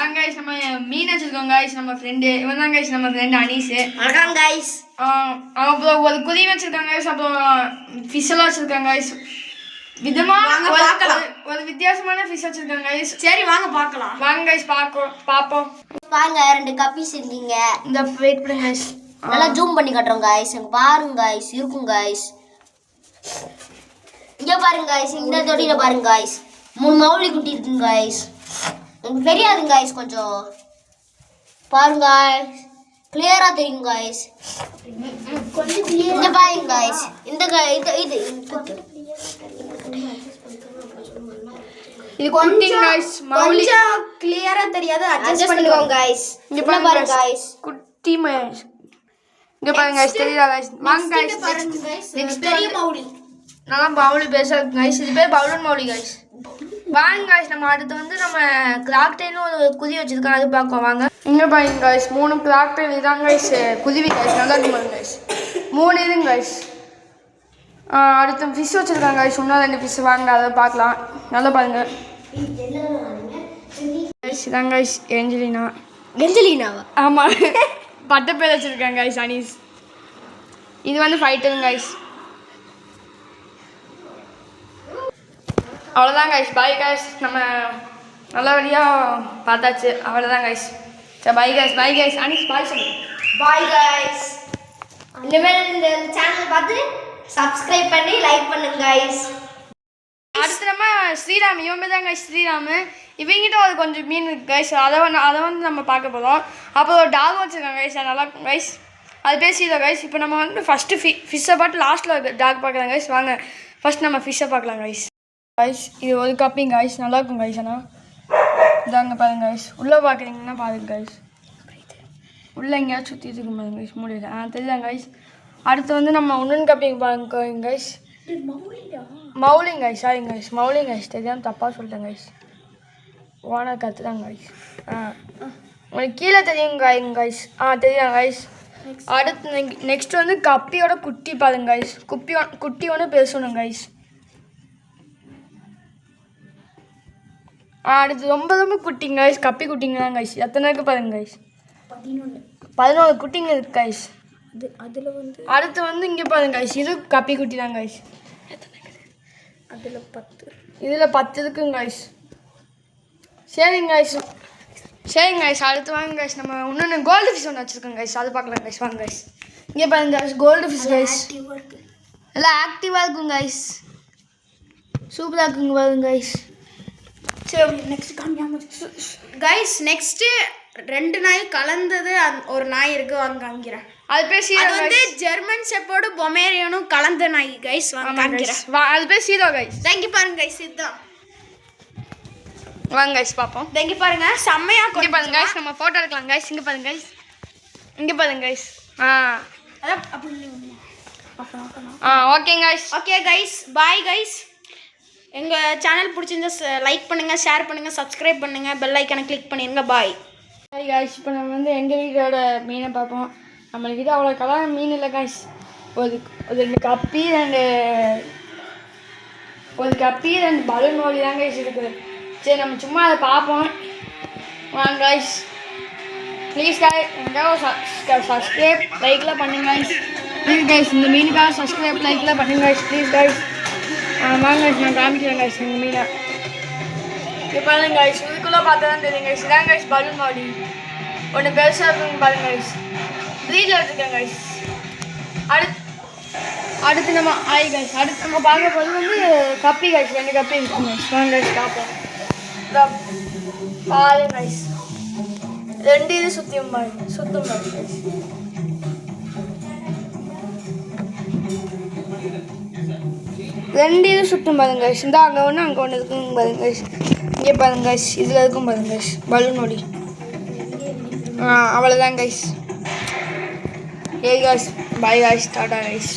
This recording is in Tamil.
வாங்க गाइस நம்ம மீன் வச்சிருக்கோம் गाइस நம்ம ஃப்ரெண்ட் இவன் தான் गाइस நம்ம ஃப்ரெண்ட் அனீஸ் வணக்கம் गाइस அப்புறம் ஒரு குதி வச்சிருக்காங்க गाइस அப்புறம் ஃபிஷ் எல்லாம் வச்சிருக்காங்க गाइस விதமா ஒரு வித்தியாசமான ஃபிஷ் வச்சிருக்காங்க गाइस சரி வாங்க பார்க்கலாம் வாங்க गाइस பாப்போம் பாருங்க ரெண்டு கப்பீஸ் இருக்கீங்க இந்த வெயிட் பண்ணுங்க गाइस நல்லா ஜூம் பண்ணி காட்டுறோம் गाइस இங்க பாருங்க गाइस இருக்கும் गाइस இங்க பாருங்க गाइस இந்த தொட்டில பாருங்க गाइस மூணு மௌலி குட்டி இருக்குங்க गाइस உங்களுக்கு தெரியாதுங்க गाइस கொஞ்சம் பாருங்க गाइस கிளியரா தெரியும் गाइस கொஞ்சம் கிளியரா இங்க பாருங்க गाइस இந்த இது இது குட்டி गाइस மௌலி கொஞ்சம் கிளியரா தெரியாது அட்ஜஸ்ட் பண்ணிக்கோங்க गाइस இங்க பாருங்க गाइस குட்டி மௌலி இங்க பாருங்க गाइस தெரியுதா गाइस வாங்க गाइस பாருங்க गाइस நெக்ஸ்ட் பெரிய மௌலி நான் பவுல் பேச गाइस இது பேர் பவுலன் மௌலி गाइस வாங்க गाइस நம்ம அடுத்து வந்து நம்ம கிராக் டைன்னு ஒரு குதி வச்சிருக்கோம் அது பார்க்கலாம் வாங்க இங்க பாருங்க गाइस மூணு கிராக் டைன் இதான் गाइस குதிவி गाइस நல்லா இருக்கு பாருங்க गाइस மூணு இதுங்க गाइस அடுத்து ஃபிஷ் வச்சிருக்காங்க गाइस இன்னும் ரெண்டு ஃபிஷ் வாங்க அதை பார்க்கலாம் நல்லா பாருங்க गाइस இதான் गाइस ஏஞ்சலினாவா ஆமா பட்ட பேர் வச்சிருக்காங்க गाइस அனீஸ் இது வந்து ஃபைட்டர் गाइस அவ்வளோதான் गाइस பாய் गाइस நம்ம நல்லபடியாக பார்த்தாச்சு அவ்வளோதான் गाइस சரி பாய் गाइस அனீஸ் பாய் சொல்லு பாய் गाइस இந்த சேனல் பார்த்து சப்ஸ்கிரைப் பண்ணி லைக் பண்ணுங்க गाइस அடுத்து நம்ம ஸ்ரீராம் இவன் தான் गाइस ஸ்ரீராம் இவங்கிட்ட ஒரு கொஞ்சம் மீன் இருக்கு गाइस அதை வந்து நம்ம பார்க்க போகிறோம் அப்போ ஒரு டாக் வச்சுருக்காங்க गाइस நல்லா இருக்கும் गाइस அது பேசிடுறோம் गाइस இப்போ நம்ம வந்து ஃபஸ்ட்டு ஃபிஷ்ஷை பார்த்து லாஸ்ட்டில் டாக் பார்க்கலாம் गाइस வாங்க ஃபஸ்ட் நம்ம ஃபிஷ்ஷை பார்க்கலாம் गाइस இது ஒரு கப்பிங் गाइस நல்லா இருக்கும் गाइस ஆனால் இதாங்க பாருங்க गाइस உள்ளே பார்க்குறீங்கன்னா பாருங்க गाइस உள்ளே எங்கேயாச்சும் சுற்றி இருக்கும் பாருங்க गाइस முடியல தெரியுதாங்க गाइस அடுத்து வந்து நம்ம இன்னொன்று கப்பிங் பாருங்க गाइस மௌலிங் गाइस சாரிங்க गाइस மௌலிங் गाइस தெரியாமல் தப்பாக சொல்லிட்டேன் गाइस ஓனர் கற்றுதாங்க गाइस உங்களுக்கு கீழே தெரியும் गाइस தெரியும் गाइस அடுத்து நெக்ஸ்ட் வந்து கப்பியோட குட்டி பாருங்க गाइस குட்டி ஒன்று பேசணும் गाइस அடுத்து ரொம்ப ரொம்ப குட்டிங்க गाइस கப்பி குட்டிங்க தான் गाइस எத்தனை இருக்கு பாருங்க गाइस 11 குட்டிங்க இருக்கு गाइस அதில் வந்து அடுத்து வந்து இங்கே பாருங்க गाइस இது கப்பி குட்டி தான் गाइस அதில் 10 இதில் 10 இருக்குங்க गाइस சரிங்க गाइस அடுத்து வாங்க गाइस நம்ம இன்னொன்று கோல்டு ஃபிஷ் ஒன்று வச்சுருக்கோம் गाइस அது பார்க்கலாம் गाइस வாங்க गाइस இங்கே பாருங்க गाइस கோல்டு ஃபிஷ் गाइस எல்லாம் ஆக்டிவாக இருக்கும் गाइस சூப்பராக இருக்குங்க பாருங்க गाइस சரி நெக்ஸ்ட் காமியாம गाइस நெக்ஸ்ட் ரெண்டு நாய் கலந்தது ஒரு நாய் இருக்கு வாங்க காமிக்கிறேன் அது பேசி அது வந்து ஜெர்மன் ஷெப்பர்டு பொமேரியனும் கலந்த நாய் गाइस வாங்க காமிக்கிறேன் அது பேசி गाइस தேங்கி பாருங்க गाइस இதுதான் வாங்க गाइस பாப்போம் தேங்கி பாருங்க செம்மையா இங்க பாருங்க गाइस நம்ம போட்டோ எடுக்கலாம் गाइस இங்க பாருங்க गाइस அதான் அப்படி ஓகே गाइस ஓகே गाइस பாய் गाइस எங்க சேனல் பிடிச்சிருந்தா லைக் பண்ணுங்க ஷேர் பண்ணுங்க சப்ஸ்கிரைப் பண்ணுங்க பெல் ஐகானை கிளிக் பண்ணிருங்க பாய் गाइस இப்போ நம்ம வந்து எங்கள் வீட்டோட மீனை பார்ப்போம் நம்மளுக்கிட்ட அவ்வளோ கலர் மீன் இல்லை गाइस ஒரு கப்பி ரெண்டு பலூன் மோலி தான் गाइस இருக்குது சரி நம்ம சும்மா அதை பார்ப்போம் வாங்க गाइस ப்ளீஸ் எங்கேயாவது சப்ஸ்கிரைப் லைக்லாம் பண்ணுங்க ப்ளீஸ் गाइस இந்த மீனுக்காக சப்ஸ்கிரைப் லைக்லாம் பண்ணுங்க गाइस ப்ளீஸ் गाइस வாங்க நான் காமிக்கிறேன் गाइस எங்கள் மீனை இப்போ பாருங்க गाइस இதுக்குள்ளே பார்த்தா தான் தெரியும் गाइस இதான் गाइस பலூன் மோலி ஒன்று பெருசாக இருக்குன்னு பாருங்க गाइस ப்ரீடில் வச்சுருக்கேன் गाइस அடுத்து நம்ம गाइस அடுத்து நம்ம பார்க்க போது வந்து கப்பி गाइस ரெண்டு கப்பி இருக்குங்க गाइस வாங்க गाइस பார்ப்போம் பாருங்க गाइस ரெண்டு இது சுற்றும் பாருங்க गाइस ரெண்டு இது சுற்றும் பாருங்க गाइस இந்த அங்கே ஒன்று இருக்குங்க பாருங்க गाइस இங்கே பாருங்க गाइस இதில் இருக்கும் பாருங்க गाइस பலூன் மோலி அவ்வளோதான் गाइस ஏய் गाइस பாய் गाइस டாடா गाइस